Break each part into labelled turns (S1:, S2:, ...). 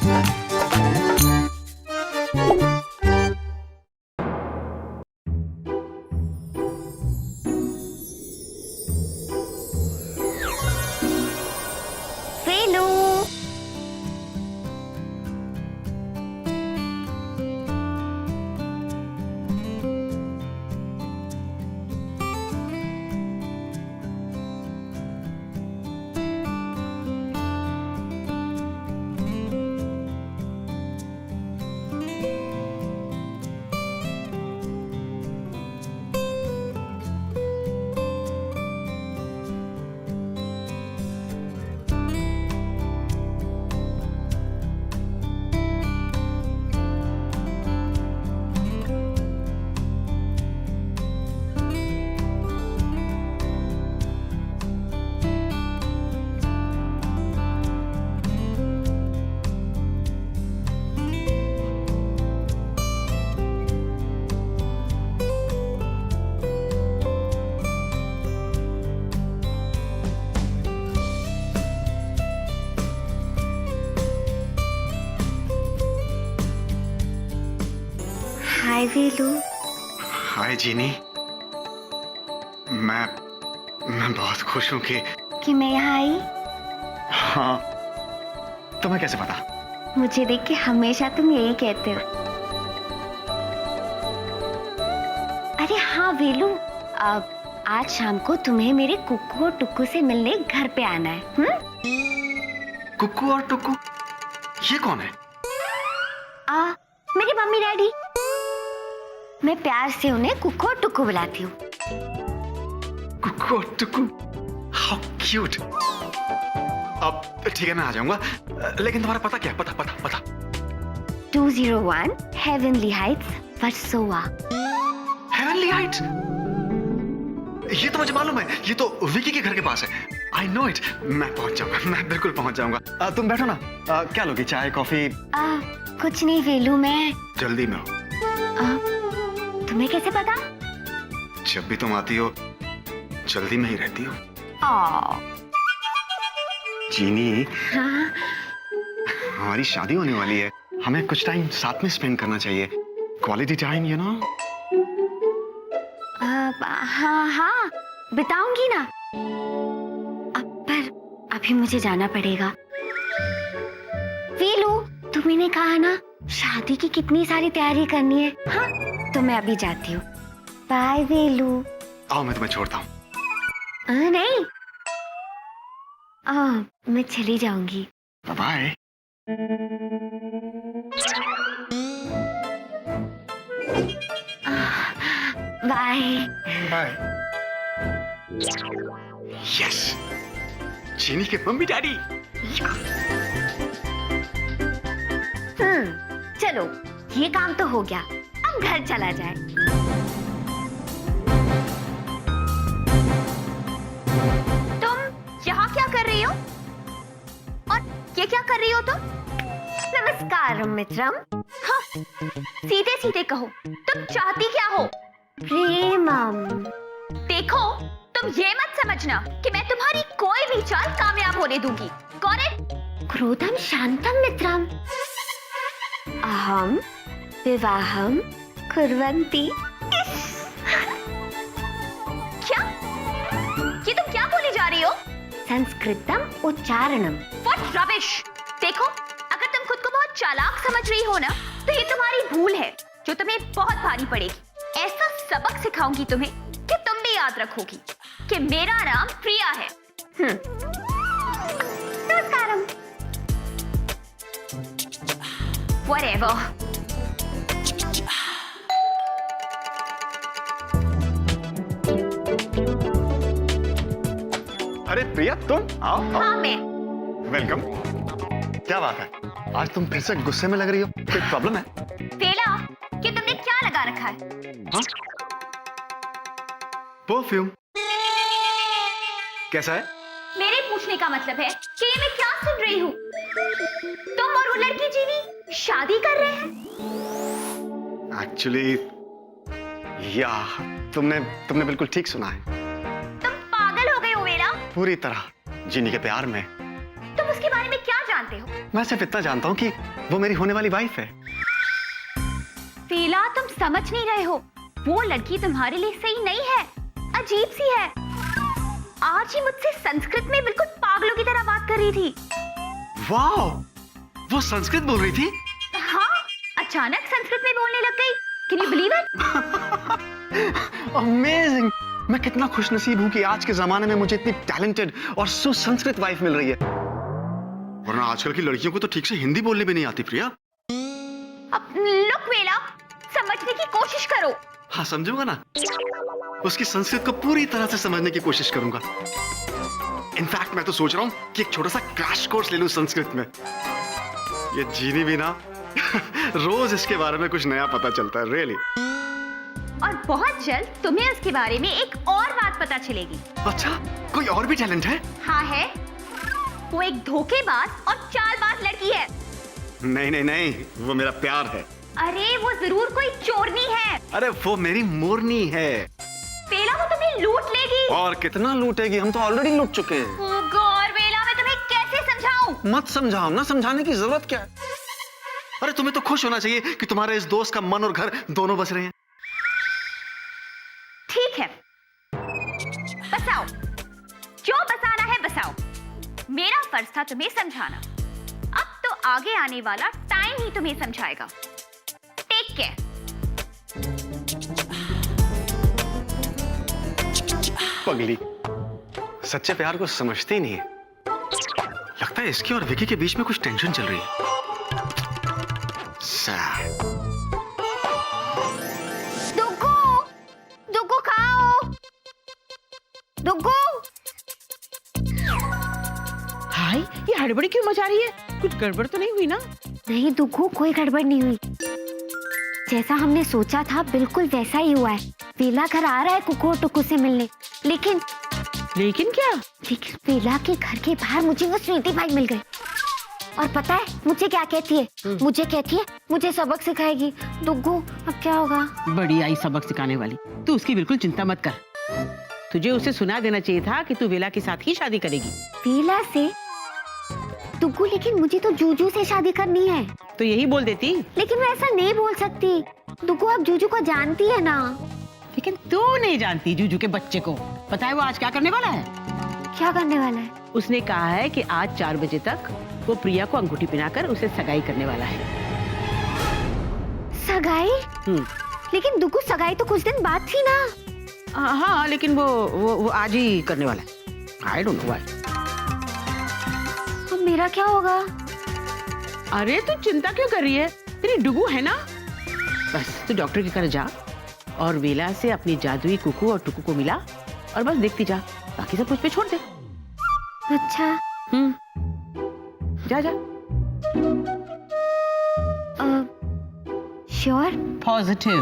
S1: वेलू, हाय वेलू।
S2: हाय जीनी। मैं बहुत खुश हूँ
S1: कि मैं यहाँ आई।
S2: हाँ, तुम्हें कैसे पता?
S1: मुझे देख के हमेशा तुम यही कहते हो। अरे हाँ वेलू, अब आज शाम को तुम्हें मेरे कुक्कू और टुक्कू से मिलने घर पे आना है।
S2: कुक्कू और टुक्कू, ये कौन है?
S1: मेरी मम्मी डैडी। मैं प्यार से उन्हें कुक्कू और टुक्कू बुलाती हूँ।
S2: कुक्कू और टुक्कू, हाउ क्यूट। अब ठीक है, मैं आ जाऊंगा, लेकिन तुम्हारा पता क्या है? पता
S1: 201 heavenly Heights, Versova.
S2: Heavenly Heights? ये तो मुझे मालूम है, ये तो विकी के घर के पास है। I know it. मैं पहुंच जाऊंगा, मैं बिल्कुल पहुंच जाऊंगा। तुम बैठो ना। क्या लोगी, चाय कॉफी?
S1: कुछ नहीं वेलू, मैं
S2: जल्दी में हो।
S1: तुम्हें कैसे पता?
S2: जब भी तुम आती हो जल्दी में ही रहती हो। जीनी,
S1: हाँ?
S2: हमारी शादी होने वाली है, हमें कुछ टाइम साथ में स्पेंड करना चाहिए। Quality time, you know.
S1: हाँ बिताऊंगी ना। पर अभी मुझे जाना पड़ेगा। वेलू, तुम्ही ने कहा ना शादी की कितनी सारी तैयारी करनी है। हाँ, तो मैं अभी जाती हूँ। बाय वेलू।
S2: आओ, मैं तुम्हें छोड़ता हूँ।
S1: नहीं, मैं चली जाऊंगी।
S2: Bye.
S1: Bye
S2: bye. Yes, Jini के मम्मी डैडी।
S1: चलो, ये काम तो हो गया, अब घर चला जाए।
S3: तुम यहाँ क्या कर रही हो? और ये क्या कर रही हो तुम?
S1: नमस्कार मित्रम।
S3: हाँ, सीधे सीधे कहो, तुम चाहती क्या हो?
S1: प्रेमम।
S3: देखो, तुम ये मत समझना कि मैं तुम्हारी कोई भी चाल कामयाब होने दूंगी। Got it?
S1: क्रोधम शांतम मित्रम। अहम विवाहम कुर्वन्ति।
S3: क्या? ये तुम क्या बोली जा रही हो?
S1: संस्कृतम उच्चारणम।
S3: What rubbish! देखो, अगर तुम खुद को बहुत चालाक समझ रही हो ना, तो ये तुम्हारी भूल है, जो तुम्हें बहुत भारी पड़ेगी। ऐसा सबक सिखाऊंगी तुम्हें कि तुम भी याद रखोगी कि मेरा नाम प्रिया है।
S1: नमस्कारम।
S3: Whatever.
S2: अरे प्रिया, तुम आओ।
S3: हाँ, मैं।
S2: वेलकम। क्या बात है, आज तुम फिर से गुस्से में लग रही हो? कोई प्रॉब्लम है?
S3: वेला, कि तुमने क्या लगा रखा है?
S2: परफ्यूम। कैसा है?
S3: मेरे पूछने का मतलब है कि ये मैं क्या सुन रही हूँ? तुम और वो लड़की जीनी शादी कर रहे हैं?
S2: एक्चुअली या तुमने बिल्कुल ठीक सुना है।
S3: तुम पागल हो गए हो वेला?
S2: पूरी तरह जीनी के प्यार में।
S3: तुम उसके बारे में क्या जानते जानते हो?
S2: मैं सिर्फ इतना जानता हूँ कि वो मेरी होने वाली वाइफ है।
S3: फीला, तुम समझ नहीं रहे हो। वो लड़की तुम्हारे लिए सही नहीं है, अजीब सी है। आज ही मुझसे संस्कृत में बिल्कुल पागलों की तरह बात कर रही थी।
S2: वाओ, वो संस्कृत बोल रही थी?
S3: हाँ, अचानक संस्कृत में बोलने लग गई। Can you believe it?
S2: Amazing. मैं कितना खुशनसीब हूँ कि आज के जमाने में मुझे इतनी टैलेंटेड और सुसंस्कृत वाइफ मिल रही है। वरना आजकल की लड़कियों को तो ठीक से हिंदी बोलने भी नहीं आती प्रिया।
S3: अब लुक वेला, समझने की कोशिश करो।
S2: हाँ, समझूंगा ना। उसकी संस्कृत को पूरी तरह से समझने की कोशिश करूंगा। इनफैक्ट मैं तो सोच रहा हूँ कि एक छोटा सा क्रैश कोर्स ले लूं संस्कृत में। ये जीनी भी ना रोज इसके बारे में कुछ नया पता चलता है, रियली।
S3: और बहुत जल्द तुम्हें उसके बारे में एक और बात पता चलेगी।
S2: अच्छा, कोई और भी टैलेंट है?
S3: हाँ है। वो एक धोखेबाज और चालबाज लड़की है।
S2: नहीं नहीं नहीं, वो मेरा प्यार है।
S3: अरे वो जरूर कोई चोरनी है।
S2: अरे वो मेरी मोरनी है।
S3: वेला, वो तुम्हें लूट लेगी।
S2: और कितना लूटेगी, हम तो ऑलरेडी लूट चुके हैं।
S3: ओ गॉड वेला, मैं तुम्हें कैसे समझाऊं?
S2: मत समझाओ ना, समझाने की जरूरत क्या है? अरे तुम्हें तो खुश होना चाहिए कि तुम्हारे इस दोस्त का मन और घर दोनों बस रहे हैं।
S3: ठीक है, बसाओ, जो बसाना है बसाओ। मेरा फर्ज था तुम्हें समझाना, अब तो आगे आने वाला टाइम ही तुम्हें समझाएगा। Take care.
S2: पगली सच्चे प्यार को समझती ही नहीं है। लगता है इसकी और विकी के बीच में कुछ टेंशन चल रही है।
S3: दुग्गू, दुग्गू खाओ, दुग्गू।
S4: हाय, ये हड़बड़ी क्यों मचा रही है? कुछ गड़बड़ तो नहीं हुई ना?
S1: नहीं दुग्गू, कोई गड़बड़ नहीं हुई। जैसा हमने सोचा था बिल्कुल वैसा ही हुआ है। वेला घर आ रहा है कुकू और टुकू से मिलने, लेकिन
S4: क्या?
S1: लेकिन वेला के घर के बाहर मुझे वो स्वीटी भाई मिल गए। और पता है मुझे क्या कहती है? मुझे कहती है मुझे सबक सिखाएगी। दुग्गू, अब क्या होगा?
S4: बड़ी आई सबक सिखाने वाली। तू उसकी बिल्कुल चिंता मत कर। तुझे उसे सुना देना चाहिए था कि तू वेला के साथ ही शादी करेगी।
S1: वेला से? दुग्गू, लेकिन मुझे तो जूजू से शादी करनी है।
S4: तो यही बोल देती।
S1: लेकिन मैं ऐसा नहीं बोल सकती। दुग्गू, आप जूजू को जानती है ना?
S4: लेकिन तू नहीं जानती जूजू के बच्चे को। पता है वो आज क्या करने वाला है?
S1: क्या करने वाला है?
S4: उसने कहा है कि आज 4 बजे तक वो प्रिया को अंगूठी पहनाकर उसे सगाई करने वाला है।
S1: सगाई? लेकिन दुग्गू, सगाई तो कुछ दिन बाद थी ना?
S4: हाँ, लेकिन वो आज ही करने वाला है। I don't know why.
S1: अब मेरा क्या होगा?
S4: अरे तू चिंता क्यों कर रही है? तेरी डुगू है ना। बस तू डॉक्टर के घर जा और वेला से अपनी जादुई कुकू और टुकू को मिला और बस देखती जा, बाकी सब मुझ पे छोड़ दे।
S1: अच्छा।
S4: जा जा।
S1: श्योर?
S4: पॉजिटिव।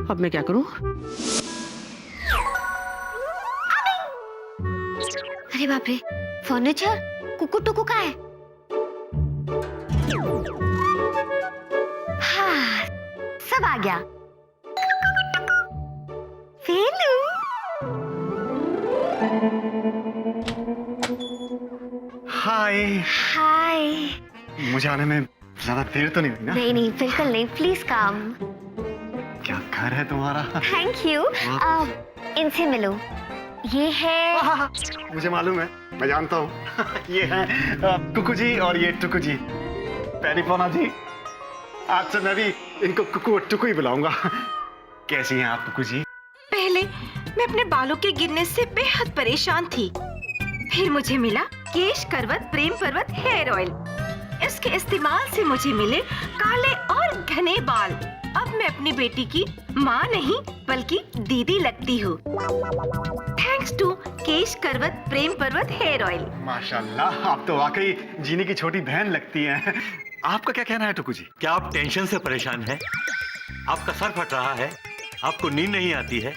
S4: अब मैं क्या करूं?
S1: अरे बाप रे, फर्नीचर? कुकू टुकू का है? हाँ, सब आ गया। फेलू।
S2: हाय।
S1: हाय।
S2: मुझे आने में ज्यादा देर तो नहीं हुई ना?
S1: नहीं नहीं, बिल्कुल नहीं, प्लीज कम।
S2: क्या घर है तुम्हारा?
S1: Thank you. इनसे मिलो। ये है।
S2: मुझे मालूम है, मैं जानता हूँ। ये है कुकू जी और ये टुकू जी। पैरीपोना जी, आज से मैं भी इनको कुकू और टुकू ही बुलाऊंगा। कैसी हैं आप कुकू जी?
S5: पहले मैं अपने बालों के गिरने से बेहद परेशान थी, फिर मुझे मिला केश करवत प्रेम पर्वत हेयर ऑयल। इसके इस्तेमाल से मुझे मिले काले और घने बाल। अब मैं अपनी बेटी की माँ नहीं बल्कि दीदी लगती हूँ, थैंक्स टू केश करवत प्रेम पर्वत हेयर ऑयल।
S2: माशाल्लाह, आप तो वाकई जीनी की छोटी बहन लगती हैं। आपका क्या कहना है टुकू जी?
S6: क्या आप टेंशन से परेशान हैं? आपका सर फट रहा है, आपको नींद नहीं आती है,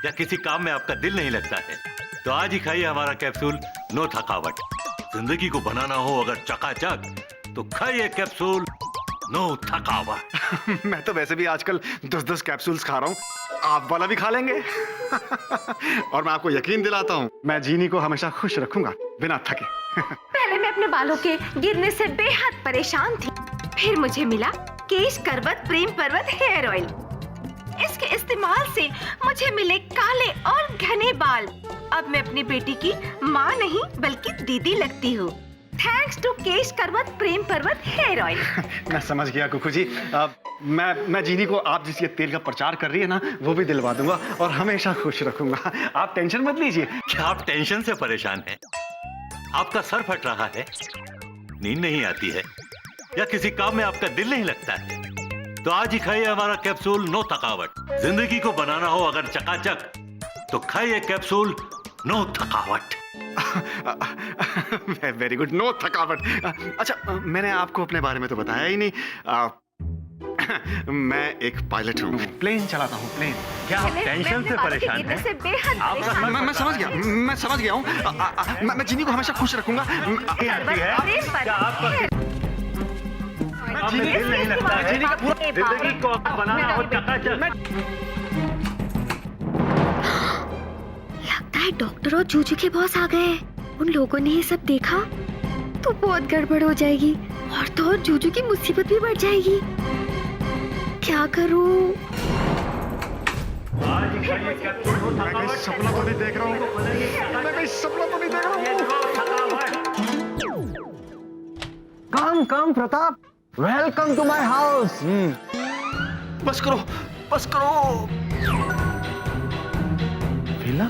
S6: या किसी काम में आपका दिल नहीं लगता है? तो आज ही खाइए हमारा कैप्सूल नो थकावट। जिंदगी को बनाना हो अगर चकाचक, तो खाइए कैप्सूल नो थकावट।
S2: मैं तो वैसे भी आजकल 10-10 कैप्सूल्स खा रहा हूँ। आप वाला भी खा लेंगे। और मैं आपको यकीन दिलाता हूँ, मैं जीनी को हमेशा खुश रखूंगा बिना थके।
S5: पहले मैं अपने बालों के गिरने से बेहद परेशान थी, फिर मुझे मिला केश करवत प्रेम पर्वत हेयर ऑयल। इसके इस्तेमाल से मुझे मिले काले और घने बाल। अब मैं अपनी बेटी की माँ नहीं बल्कि दीदी लगती हूँ, थैंक्स टू केश करवत प्रेम पर्वत हेयर ऑयल।
S2: मैं समझ गया कुकू जी। मैं जीनी को आप जिस ये तेल का प्रचार कर रही है ना, वो भी दिलवा दूंगा और हमेशा खुश रखूंगा। आप टेंशन मत लीजिए।
S6: क्या आप टेंशन से परेशान हैं? आपका सर फट रहा है, नींद नहीं आती है, या किसी काम में आपका दिल नहीं लगता है, तो आज ही खाइए हमारा कैप्सूल नो थकावट। जिंदगी को बनाना हो अगर चकाचक, तो खाइए कैप्सूल नो थकावट।
S2: वेरी गुड, नो थकावट। अच्छा, मैंने आपको अपने बारे में तो बताया ही नहीं। मैं एक पायलट हूँ, प्लेन चलाता हूँ, प्लेन।
S6: क्या आप टेंशन से परेशान हैं?
S5: से बेहद
S6: आपका
S5: परेशान
S2: मैं समझ गया हूँ। मैं जीनी को हमेशा खुश रखूंगा।
S6: क्या आपका आपने दिल नहीं लगता है? जिंदगी को बनाना हो चकाचक।
S1: लगता है डॉक्टर और जूजू के बॉस आ गए। उन लोगों ने ये सब देखा तो बहुत गड़बड़ हो जाएगी, और तो और जूजू की मुसीबत भी बढ़ जाएगी। क्या करूं?
S6: आज ही खाइए कैप्सूल नो
S2: मैं कहीं
S6: थकावट।
S2: सपना तो नहीं देख रहा हूँ। मैं कहीं सपना तो नहीं देख रहा हूँ।
S7: Come, Pratap. Welcome to my house.
S2: बस करो, बस करो।
S7: बेला,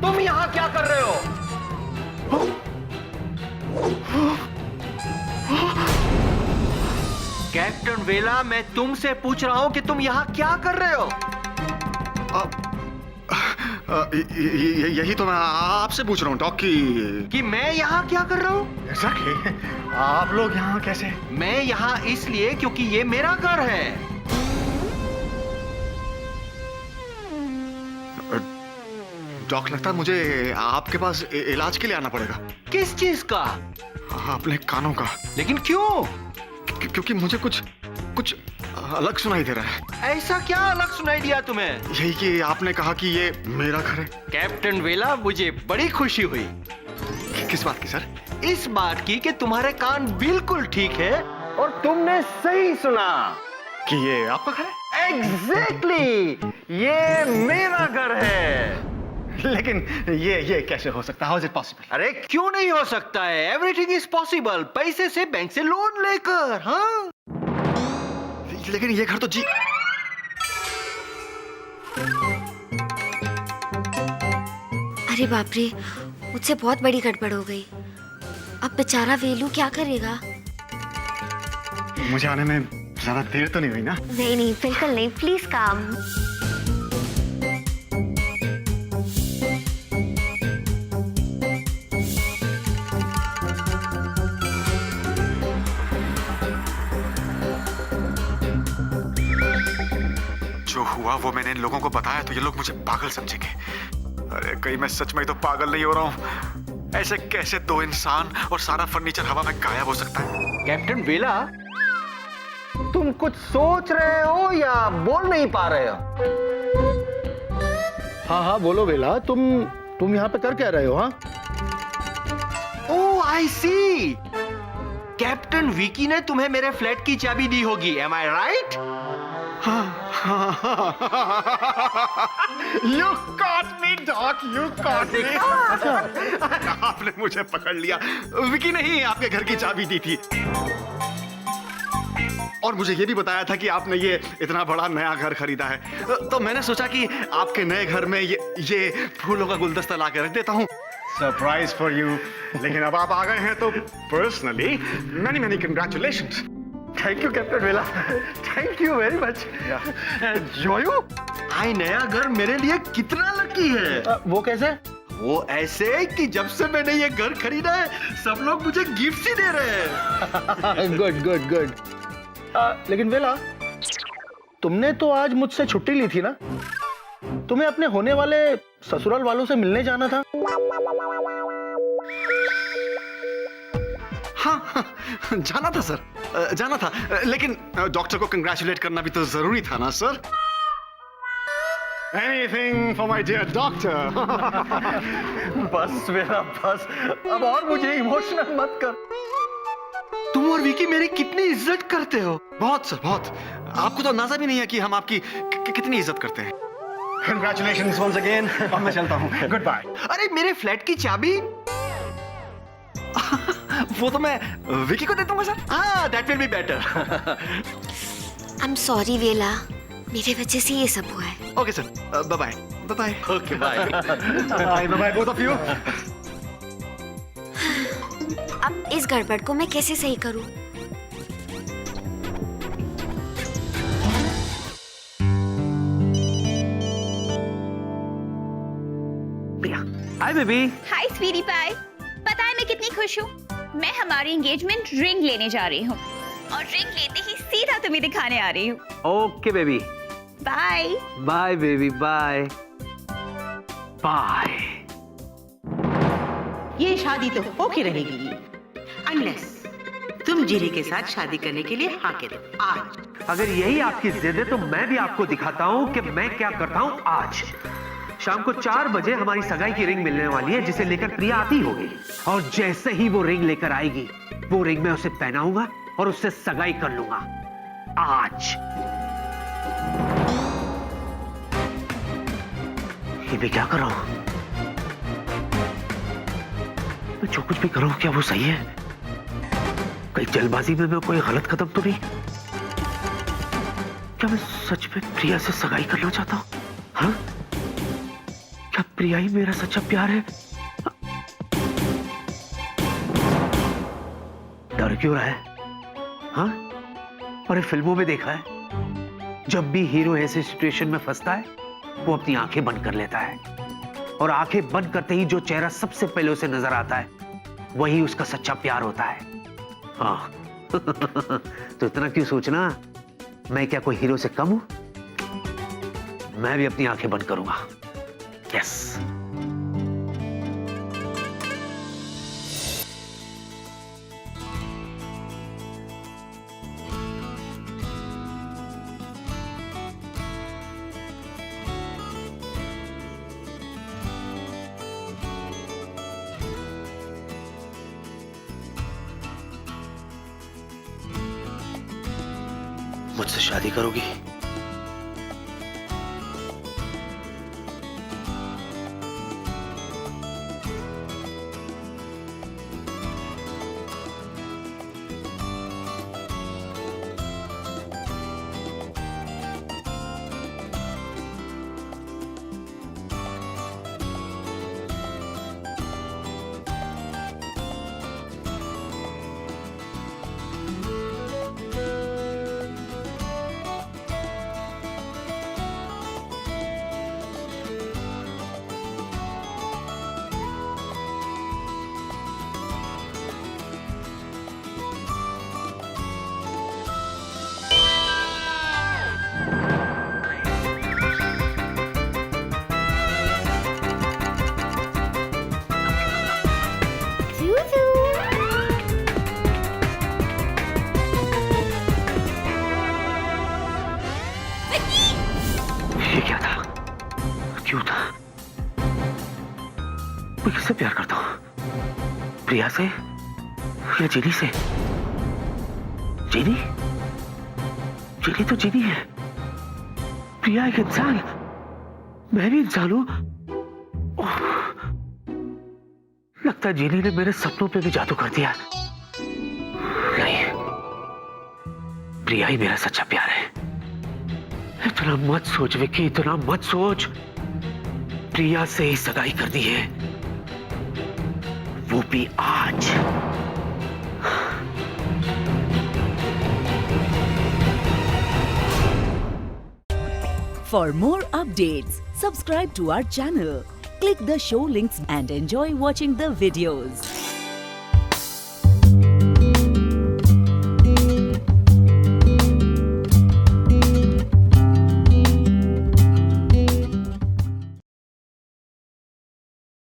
S7: तुम यहाँ क्या कर रहे हो? कैप्टन वेला, मैं तुमसे पूछ रहा हूँ कि तुम यहाँ क्या कर रहे हो?
S2: यही तो मैं आपसे पूछ रहा हूँ डॉक
S7: कि मैं यहाँ क्या कर रहा हूँ?
S2: एग्जैक्टली। आप लोग यहाँ कैसे?
S7: मैं यहाँ इसलिए क्योंकि ये मेरा घर है।
S2: डॉक, लगता है मुझे आपके पास इलाज के लिए आना पड़ेगा।
S7: किस चीज का?
S2: अपने कानों का।
S7: लेकिन क्यों?
S2: क्योंकि मुझे कुछ अलग सुनाई दे रहा है।
S7: ऐसा क्या अलग सुनाई दिया तुम्हें?
S2: यही कि आपने कहा कि ये मेरा घर है।
S7: कैप्टन वेला, मुझे बड़ी खुशी हुई
S2: किस बात की सर?
S7: इस बात की कि तुम्हारे कान बिल्कुल ठीक है और तुमने सही सुना
S2: कि ये आपका घर है।
S7: एग्जैक्टली, ये मेरा घर है।
S2: लेकिन ये कैसे हो सकता है? How is it possible?
S7: अरे क्यों नहीं हो सकता है? Everything is possible. पैसे से बैंक से लोन लेकर। हाँ,
S2: लेकिन ये घर तो जी
S1: अरे बाप रे, मुझसे बहुत बड़ी गड़बड़ हो गई। अब बेचारा वेलू क्या करेगा?
S2: मुझे आने में ज्यादा देर तो नहीं हुई ना?
S1: नहीं नहीं, बिल्कुल नहीं, प्लीज काम।
S2: जो हुआ वो मैंने इन लोगों को बताया तो ये लोग मुझे पागल समझेंगे। अरे कहीं मैं सच में तो पागल नहीं हो रहा हूँ? ऐसे कैसे दो इंसान और सारा फर्नीचर हवा में गायब हो सकता है?
S7: कैप्टन वेला, तुम कुछ सोच रहे हो या बोल नहीं पा रहे हो?
S8: हाँ बोलो बेला, तुम यहाँ पे कर क्या रहे हो? हाँ,
S7: ओह आई सी, कैप्टन विकी ने तुम्हें मेरे फ्लैट की चाबी दी होगी। Am I right?
S2: You caught me, Doc. You caught me. आपने मुझे पकड़ लिया। विकी ने ही आपके घर की चाबी दी थी, और मुझे ये भी बताया था कि आपने ये इतना बड़ा नया घर खरीदा है। तो मैंने सोचा कि आपके नए घर में ये फूलों का गुलदस्ता ला के रख देता हूँ, सरप्राइज फॉर यू। लेकिन अब आप आ गए हैं तो personally many congratulations. Thank you captain वेला, थैंक यू वेरी मच। जोयू,
S7: आई नया घर मेरे लिए कितना लकी है।
S8: वो कैसे?
S7: वो ऐसे कि जब से मैंने ये घर खरीदा है सब लोग मुझे गिफ्ट ही दे रहे हैं।
S8: गुड। लेकिन वेला, तुमने तो आज मुझसे छुट्टी ली थी ना? तुम्हें अपने होने वाले ससुराल वालों से मिलने जाना था।
S2: हाँ, जाना था सर, जाना था, लेकिन डॉक्टर को कंग्रेचुलेट करना भी तो जरूरी था ना sir. Anything for my dear doctor.
S7: बस मेरा बस, अब और मुझे इमोशनल मत कर। तुम और विकी मेरी कितनी इज्जत करते हो।
S2: बहुत सर, बहुत। आपको तो अंदाजा भी नहीं है कि हम आपकी कितनी इज्जत करते हैं।
S7: Congratulations once again। अब मैं चलता हूँ। Goodbye। अरे मेरे फ्लैट की चाबी?
S2: वो तो मैं विकी को दे दूंगा सर।
S7: हाँ, that will be better।
S1: I'm sorry वेला, मेरे वजह से ये सब हुआ है।
S2: Okay sir, bye bye. Bye bye.
S7: Okay, bye।
S2: Bye bye both of you.
S1: अब इस गड़बड़ को मैं कैसे सही करूं?
S7: Hi baby.
S3: हाय स्वीटी पाई, पता है मैं कितनी खुश हूँ। मैं हमारी एंगेजमेंट रिंग लेने जा रही हूँ और रिंग लेते ही सीधा तुम्हें दिखाने आ रही हूँ।
S7: Okay baby.
S3: Bye
S7: bye baby, bye bye.
S4: ये शादी तो होके रहेगी अनलेस तुम जीरी के साथ शादी करने के लिए हाँ कह दो आज।
S9: अगर यही आपकी जिद है तो मैं भी आपको दिखाता हूँ कि मैं क्या करता हूँ आज। शाम को 4 बजे हमारी सगाई की रिंग मिलने वाली है, जिसे लेकर प्रिया आती होगी, और जैसे ही वो रिंग लेकर आएगी, वो रिंग मैं उसे पहनाऊंगा और उससे सगाई कर लूंगा आज। ये मैं क्या कर रहा हूं? मैं जो कुछ भी कर रहा हूं क्या वो सही है? कहीं जल्दबाजी में मैं कोई गलत कदम तो नहीं? क्या मैं सच में प्रिया से सगाई करना चाहता हूं? हाँ? क्या प्रिया ही मेरा सच्चा प्यार है? डर क्यों रहा है? हाँ? अरे फिल्मों में देखा है, जब भी हीरो ऐसे सिचुएशन में फंसता है, वो अपनी आंखें बंद कर लेता है, और आंखें बंद करते ही जो चेहरा सबसे पहले उसे नजर आता है, वही उसका सच्चा प्यार होता है। हाँ। तो इतना क्यों सोचना? मैं क्या कोई हीरो से कम हूं? मैं भी अपनी आंखें बंद करूंगा। यस। मुझसे शादी करोगी? ये क्या था? क्यों था? मैं किससे प्यार करता हूं? प्रिया से या जीनी से? जीनी? जीनी तो जीनी है। प्रिया एक इंसान, मैं भी इंसान हूं। लगता है जीनी ने मेरे सपनों पे भी जादू कर दिया। नहीं, प्रिया ही मेरा सच्चा प्यार है। इतना मत सोच विक्की, इतना मत सोच। प्रिया से ही सगाई कर दी है, वो भी आज।
S10: For more updates, subscribe to our channel, click the show links and enjoy watching the videos.